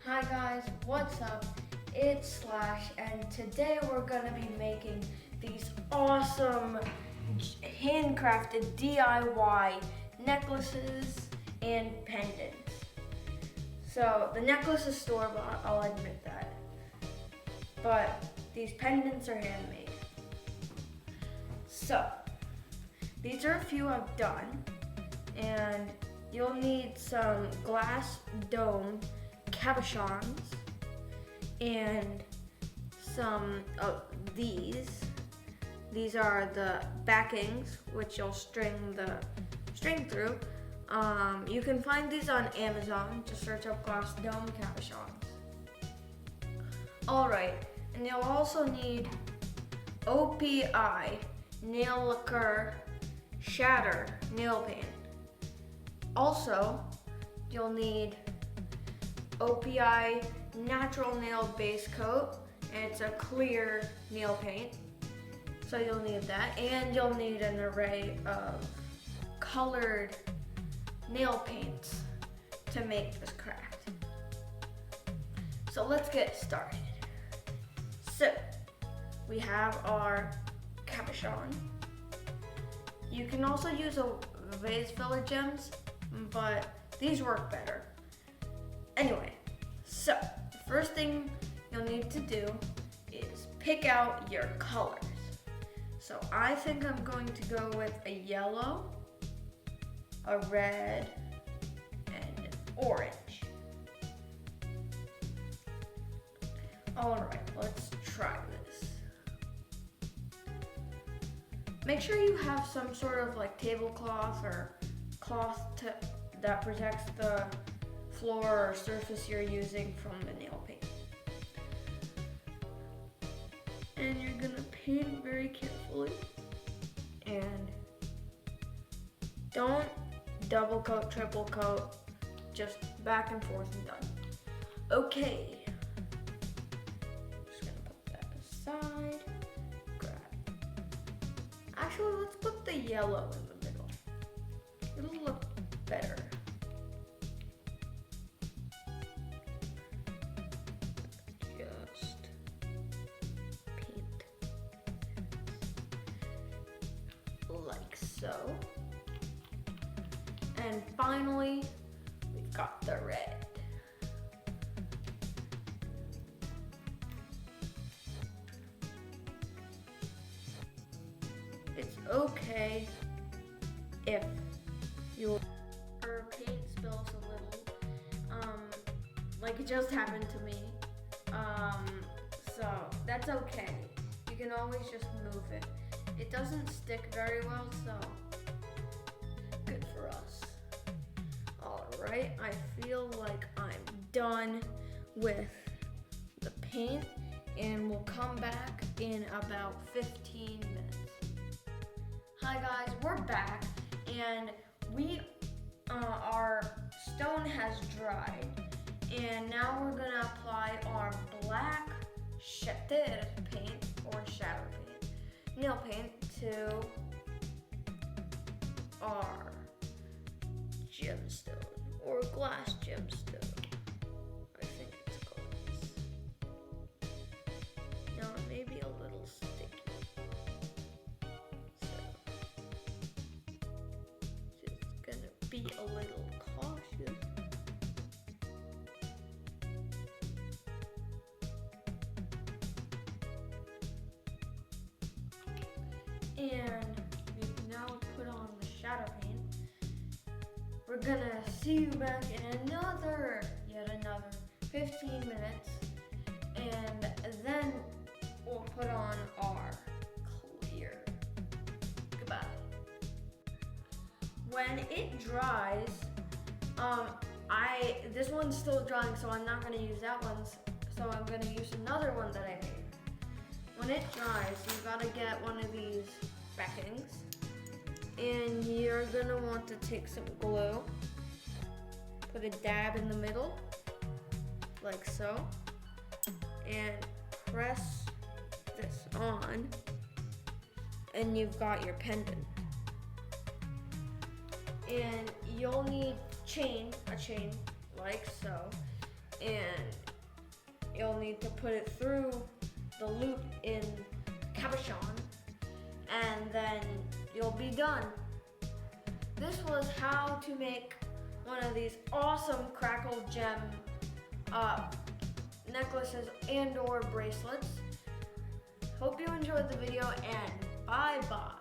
Hi guys, what's up? It's Slash, and today we're gonna be making these awesome handcrafted DIY necklaces and pendants. So the necklace is store-bought, I'll admit that. But these pendants are handmade. So these are a few I've done, and you'll need some glass dome cabochons and some of these. These are the backings, which you'll string the string through. You can find these on Amazon. Just search up glass dome cabochons. All right, and you'll also need OPI nail lacquer Shatter nail paint. Also, you'll need OPI natural nail base coat, and it's a clear nail paint. So you'll need that, and you'll need an array of colored nail paints to make this craft. So let's get started. So we have our cabochon. You can also use a vase filler gems, but these work better. Anyway, so the first thing you'll need to do is pick out your colors. So I think I'm going to go with a yellow, a red, and an orange. All right, let's try this. Make sure you have some sort of like tablecloth or cloth that protects the floor or surface you're using from the nail paint. And you're gonna paint very carefully. And don't double coat, triple coat, just back and forth and done. Okay. Just gonna put that aside. Actually, let's put the yellow in the middle. It'll look better. Just paint like so. And finally, we've got the red. It's okay if your paint spills a little, like it just happened to me. So that's okay. You can always just move it. It doesn't stick very well, so good for us. All right, I feel like I'm done with the paint, and we'll come back in about 15 minutes. Hi guys, we're back, and our stone has dried, and now we're gonna apply our black Shatter paint or Shatter paint, nail paint to our gemstone or glass gemstone. I think it's called. Now it may be a little sticky. Gonna be a little cautious. And we've now put on the shadow paint. We're gonna see you back in yet another 15 minutes, and then we'll put on our clear. Goodbye. When it dries, this one's still drying, so I'm not gonna use that one, so I'm gonna use another one that I made. When it dries, you gotta get one of these backings, and you're gonna want to take some glue, put a dab in the middle, like so, and press this on, and you've got your pendant. And you'll need a chain like so, and need to put it through the loop in cabochon, and then you'll be done. This was how to make one of these awesome crackle gem necklaces and or bracelets. Hope you enjoyed the video, and bye bye.